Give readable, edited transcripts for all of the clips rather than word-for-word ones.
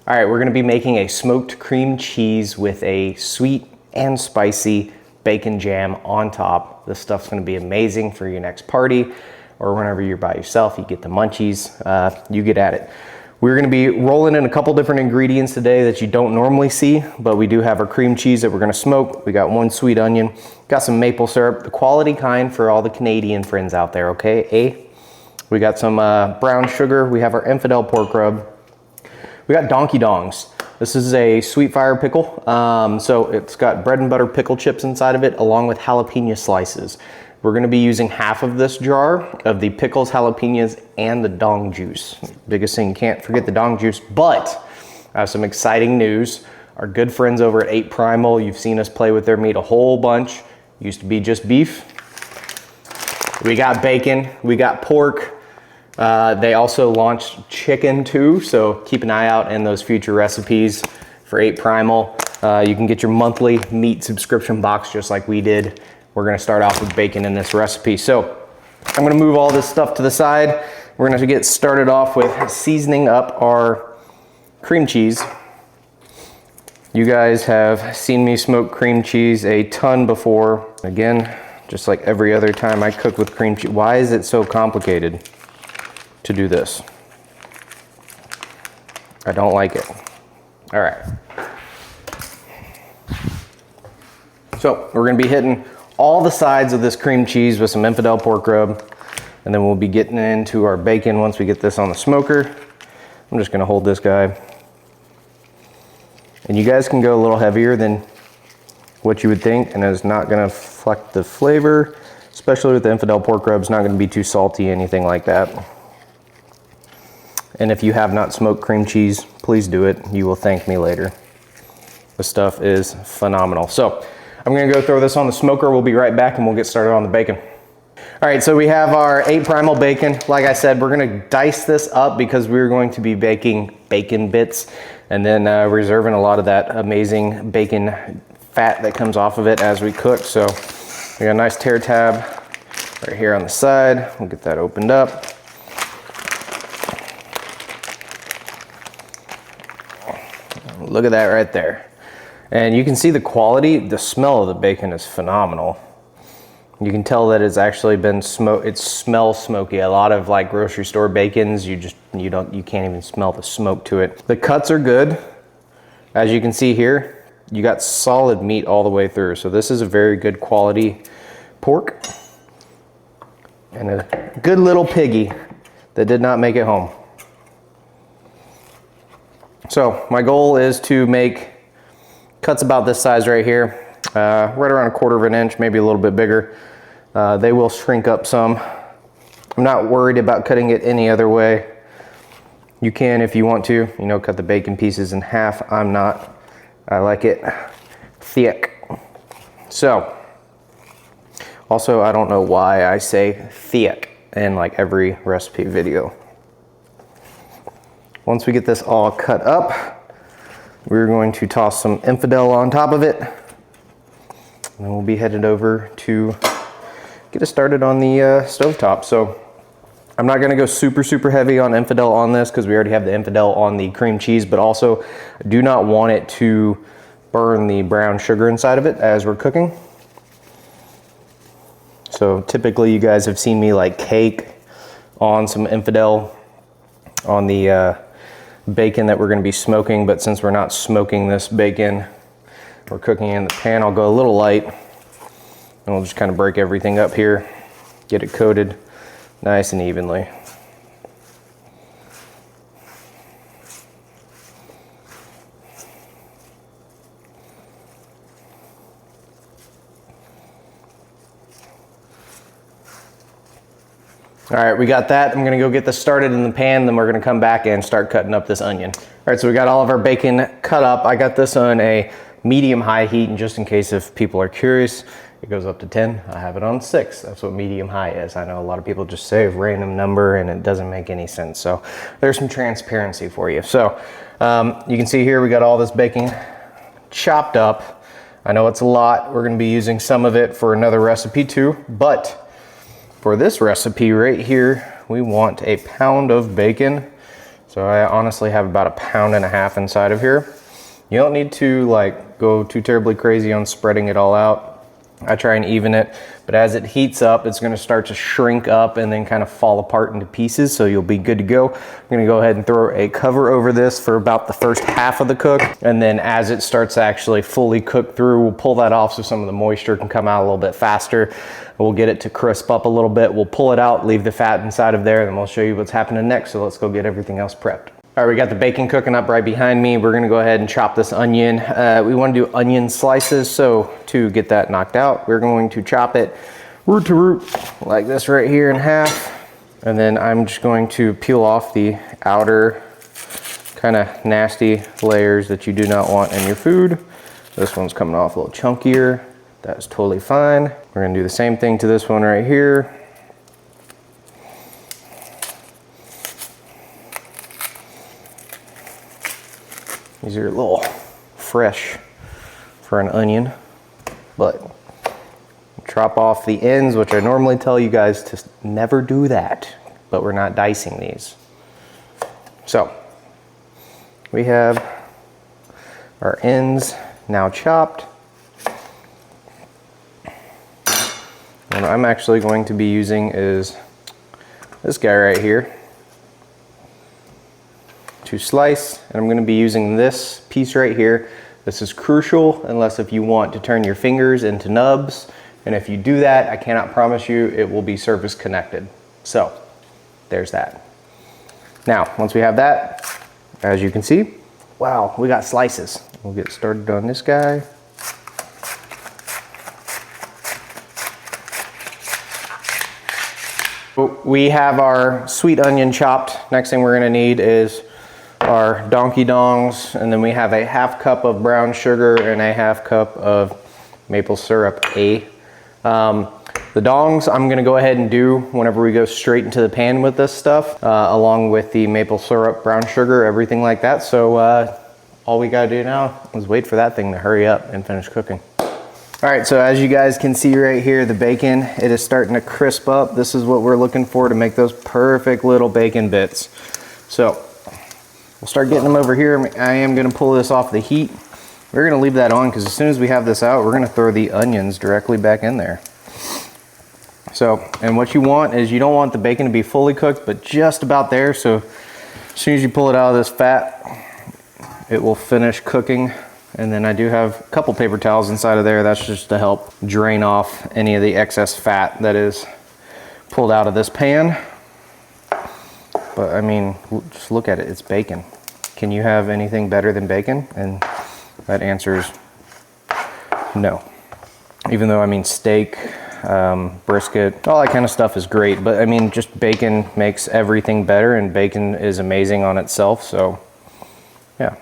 All right, we're gonna be making a smoked cream cheese with a sweet and spicy bacon jam on top. This stuff's gonna be amazing for your next party or whenever you're by yourself, you get the munchies, you get at it. We're gonna be rolling in a couple different ingredients today that you don't normally see, but we do have our cream cheese that we're gonna smoke. We got 1 sweet onion, got some maple syrup, the quality kind for all the Canadian friends out there, okay? We got some brown sugar. We have our Infidel Pork Rub. We got donkey dongs. This is a sweet fire pickle. So it's got bread and butter pickle chips inside of it, along with jalapeno slices. We're gonna be using half of this jar of the pickles, jalapenos, and the dong juice. Biggest thing, you can't forget the dong juice, but I have some exciting news. Our good friends over at 8 Primal, you've seen us play with their meat a whole bunch. Used to be just beef. We got bacon, we got pork. They also launched chicken too, so keep an eye out in those future recipes for 8 Primal. You can get your monthly meat subscription box just like we did. We're gonna start off with bacon in this recipe. So I'm gonna move all this stuff to the side. We're gonna get started off with seasoning up our cream cheese. You guys have seen me smoke cream cheese a ton before. Again, just like every other time I cook with cream cheese. Why is it so complicated to do this? I don't like it. All right. So we're gonna be hitting all the sides of this cream cheese with some Infidel Pork Rub, and then we'll be getting into our bacon once we get this on the smoker. I'm just gonna hold this guy. And you guys can go a little heavier than what you would think, and it's not gonna affect the flavor, especially with the Infidel Pork Rub. It's not gonna be too salty, anything like that. And if you have not smoked cream cheese, please do it. You will thank me later. This stuff is phenomenal. So I'm gonna go throw this on the smoker. We'll be right back and we'll get started on the bacon. All right, so we have our 8 Primal bacon. Like I said, we're gonna dice this up because we're going to be baking bacon bits and then reserving a lot of that amazing bacon fat that comes off of it as we cook. So we got a nice tear tab right here on the side. We'll get that opened up. Look at that right there. And you can see the quality, the smell of the bacon is phenomenal. You can tell that it's actually been smoked, it smells smoky. A lot of like grocery store bacons, you can't even smell the smoke to it. The cuts are good. As you can see here, you got solid meat all the way through. So this is a very good quality pork. And a good little piggy that did not make it home. So my goal is to make cuts about this size right here, right around 1/4 inch, maybe a little bit bigger. They will shrink up some. I'm not worried about cutting it any other way. You can if you want to, you know, cut the bacon pieces in half. I'm not. I like it thick. So, also I don't know why I say thick in like every recipe video. Once we get this all cut up, we're going to toss some Infidel on top of it. And then we'll be headed over to get us started on the stovetop. So I'm not gonna go super heavy on Infidel on this because we already have the Infidel on the cream cheese, but also I do not want it to burn the brown sugar inside of it as we're cooking. So typically you guys have seen me like cake on some Infidel on the bacon that we're going to be smoking, but since we're not smoking this bacon, we're cooking it in the pan. I'll go a little light and we'll just kind of break everything up here, get it coated nice and evenly. All right, we got that. I'm gonna go get this started in the pan, then we're gonna come back and start cutting up this onion. All right, so we got all of our bacon cut up. I got this on a medium-high heat, and just in case if people are curious, it goes up to 10. I have it on 6. That's what medium-high is. I know a lot of people just say a random number and it doesn't make any sense. So there's some transparency for you. So you can see here we got all this bacon chopped up. I know it's a lot. We're gonna be using some of it for another recipe too, but for this recipe right here, we want a pound of bacon. So So I honestly have about 1.5 pounds inside of here. You don't need to like go too terribly crazy on spreading it all out. I try and even it, but as it heats up, it's gonna start to shrink up and then kind of fall apart into pieces, so you'll be good to go. I'm gonna go ahead and throw a cover over this for about the first half of the cook, and then as it starts to actually fully cook through, we'll pull that off so some of the moisture can come out a little bit faster. We'll get it to crisp up a little bit. We'll pull it out, leave the fat inside of there, and then we'll show you what's happening next, so let's go get everything else prepped. All right, we got the bacon cooking up right behind me. We're gonna go ahead and chop this onion. We wanna do onion slices, so to get that knocked out, we're going to chop it root to root, like this right here in half. And then I'm just going to peel off the outer kind of nasty layers that you do not want in your food. This one's coming off a little chunkier. That's totally fine. We're gonna do the same thing to this one right here. These are a little fresh for an onion, but chop off the ends, which I normally tell you guys to never do that, but we're not dicing these. So we have our ends now chopped. What I'm actually going to be using is this guy right here to slice, and I'm going to be using this piece right here. This is crucial unless if you want to turn your fingers into nubs, and if you do that, I cannot promise you it will be surface connected. So there's that. Now once we have that, as you can see, wow, we got slices. We'll get started on this guy. We have our sweet onion chopped. Next thing we're going to need is our donkey dongs, and then we have a 1/2 cup of brown sugar and a 1/2 cup of maple syrup. The dongs I'm gonna go ahead and do whenever we go straight into the pan with this stuff, along with the maple syrup, brown sugar, everything like that. So all we gotta do now is wait for that thing to hurry up and finish cooking. All right, so as you guys can see right here, the bacon, it is starting to crisp up. This is what we're looking for to make those perfect little bacon bits. So we'll start getting them over here. I am gonna pull this off the heat. We're gonna leave that on because as soon as we have this out, we're gonna throw the onions directly back in there. So, and what you want is you don't want the bacon to be fully cooked, but just about there. So as soon as you pull it out of this fat, it will finish cooking. And then I do have a couple paper towels inside of there. That's just to help drain off any of the excess fat that is pulled out of this pan. But I mean, just look at it, it's bacon. Can you have anything better than bacon? And that answer is no. Even though, I mean, steak, brisket, all that kind of stuff is great. But I mean, just bacon makes everything better, and bacon is amazing on itself. So yeah.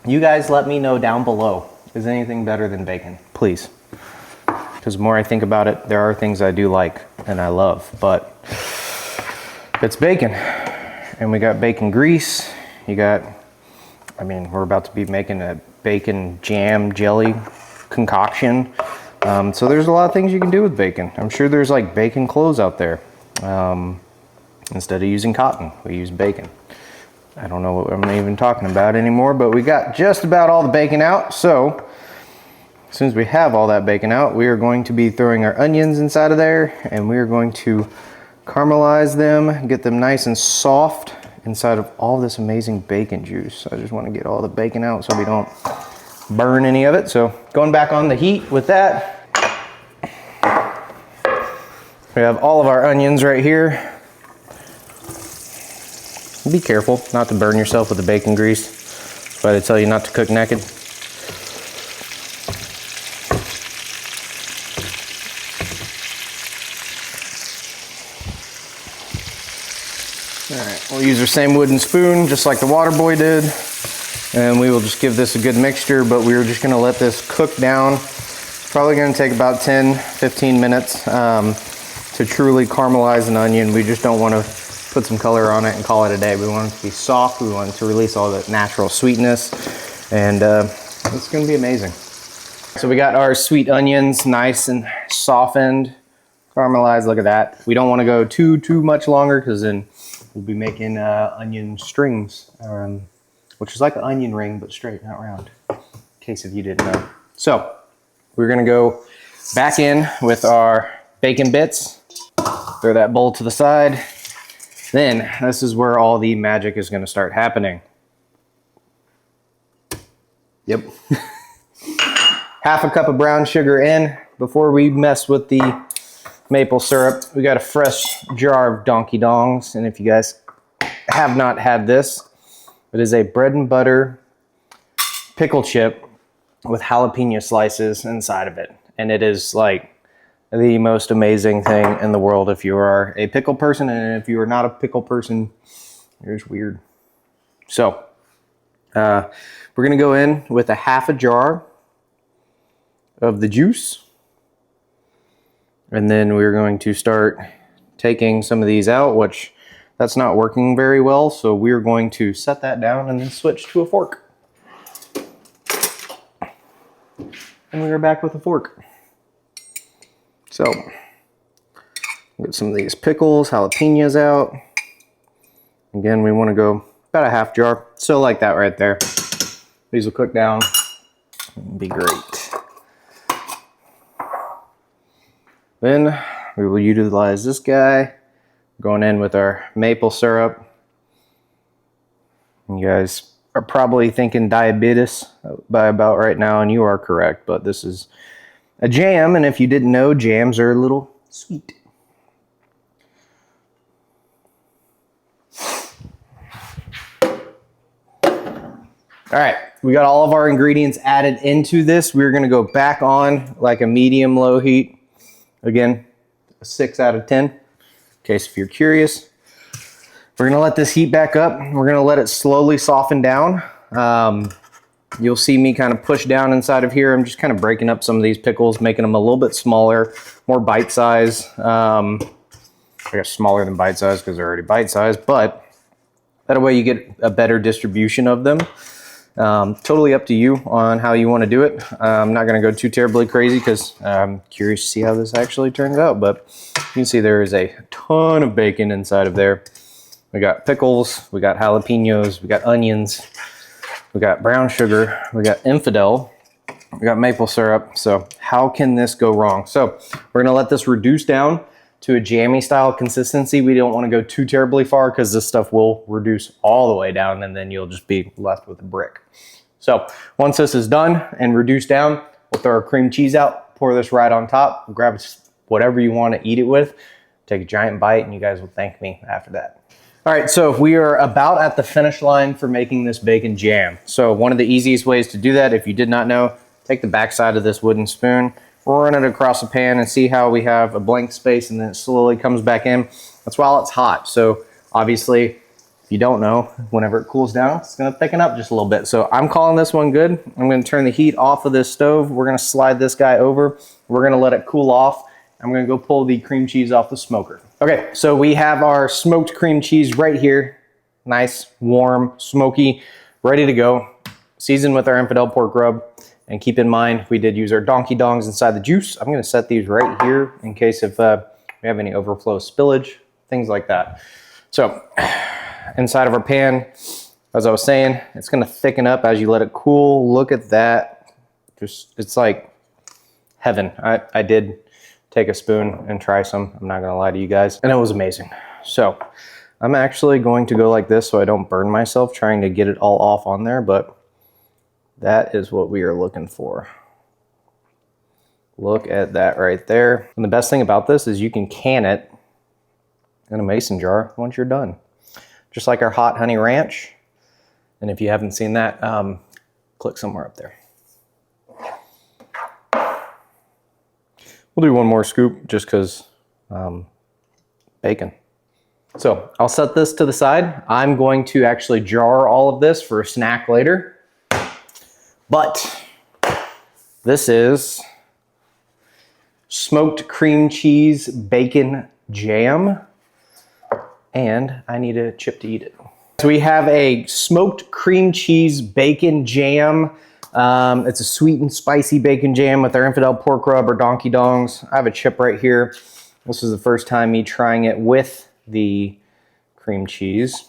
You guys let me know down below, is anything better than bacon? Please. Because the more I think about it, there are things I do like and I love, but it's bacon. And we got bacon grease. You got, I mean, we're about to be making a bacon jam jelly concoction. So there's a lot of things you can do with bacon. I'm sure there's like bacon clothes out there. Instead of using cotton, we use bacon. I don't know what I'm even talking about anymore, but we got just about all the bacon out. So as soon as we have all that bacon out, we are going to be throwing our onions inside of there, and we are going to caramelize them, get them nice and soft inside of all this amazing bacon juice. I just want to get all the bacon out so we don't burn any of it. So going back on the heat with that, we have all of our onions right here. Be careful not to burn yourself with the bacon grease. That's why they tell you not to cook naked. All right, we'll use our same wooden spoon, just like the water boy did. And we will just give this a good mixture, but we're just gonna let this cook down. It's probably gonna take about 10, 15 minutes to truly caramelize an onion. We just don't wanna put some color on it and call it a day. We want it to be soft. We want it to release all the natural sweetness, and it's gonna be amazing. So we got our sweet onions nice and softened, caramelized. Look at that. We don't want to go too much longer because then we'll be making onion strings, which is like an onion ring, but straight, not round, in case if you didn't know. So we're gonna go back in with our bacon bits, throw that bowl to the side. Then this is where all the magic is gonna start happening. Yep. Half a cup of brown sugar in before we mess with the maple syrup. We got a fresh jar of Donkey Dongs, and if you guys have not had this, it is a bread and butter pickle chip with jalapeno slices inside of it, and it is like the most amazing thing in the world if you are a pickle person, and if you are not a pickle person, you're just weird. So we're gonna go in with a half a jar of the juice, and then we're going to start taking some of these out, which that's not working very well, so we're going to set that down and then switch to a fork. And we are back with a fork. So get some of these pickles, jalapenos out. Again, we want to go about a half jar, so like that right there. These will cook down and be great. Then we will utilize this guy, going in with our maple syrup. You guys are probably thinking diabetes by about right now, and you are correct, but this is a jam, and if you didn't know, jams are a little sweet. All right, we got all of our ingredients added into this. We're gonna go back on like a medium-low heat. Again, a 6 out of 10, in case if you're curious. We're gonna let this heat back up. We're gonna let it slowly soften down. You'll see me kind of push down inside of here. I'm just kind of breaking up some of these pickles, making them a little bit smaller, more bite size. I guess smaller than bite size because they're already bite size, but that way you get a better distribution of them. Totally up to you on how you want to do it. I'm not going to go too terribly crazy because I'm curious to see how this actually turns out, but you can see there is a ton of bacon inside of there. We got pickles, we got jalapenos, we got onions, we got brown sugar, we got Infidel, we got maple syrup. So how can this go wrong? So we're going to let this reduce down to a jammy style consistency. We don't want to go too terribly far because this stuff will reduce all the way down, and then you'll just be left with a brick. So once this is done and reduced down, we'll throw our cream cheese out, pour this right on top, grab whatever you want to eat it with, take a giant bite, and you guys will thank me after that. All right, so we are about at the finish line for making this bacon jam. So one of the easiest ways to do that, if you did not know, take the back side of this wooden spoon, run it across the pan, and see how we have a blank space and then it slowly comes back in. That's while it's hot. So obviously, if you don't know, whenever it cools down, it's gonna thicken up just a little bit. So I'm calling this one good. I'm gonna turn the heat off of this stove. We're gonna slide this guy over. We're gonna let it cool off. I'm gonna go pull the cream cheese off the smoker. Okay, so we have our smoked cream cheese right here. Nice, warm, smoky, ready to go. Seasoned with our Infidel Pork Rub. And keep in mind, we did use our Donkey Dongs inside the juice. I'm gonna set these right here in case if we have any overflow spillage, things like that. So inside of our pan, as I was saying, it's gonna thicken up as you let it cool. Look at that. Just, it's like heaven. I did take a spoon and try some, I'm not gonna lie to you guys, and it was amazing. So I'm actually going to go like this so I don't burn myself trying to get it all off on there, but that is what we are looking for. Look at that right there. And the best thing about this is you can can it in a mason jar once you're done. Just like our hot honey ranch. And if you haven't seen that, click somewhere up there. We'll do one more scoop just because bacon. So I'll set this to the side. I'm going to actually jar all of this for a snack later. But this is smoked cream cheese bacon jam, and I need a chip to eat it. So we have a smoked cream cheese bacon jam. It's a sweet and spicy bacon jam with our Infidel Pork Rub or Donkey Dongs. I have a chip right here. This is the first time me trying it with the cream cheese.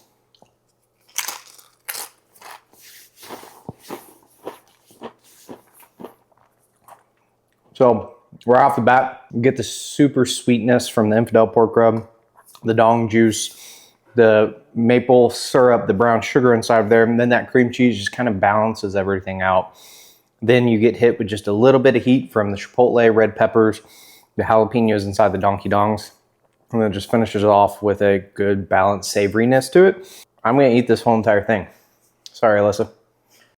So right off the bat, you get the super sweetness from the Infidel Pork Rub, the dong juice, the maple syrup, the brown sugar inside of there, and then that cream cheese just kind of balances everything out. Then you get hit with just a little bit of heat from the chipotle, red peppers, the jalapenos inside the donkey dongs, and then it just finishes off with a good balanced savoriness to it. I'm gonna eat this whole entire thing. Sorry, Alyssa.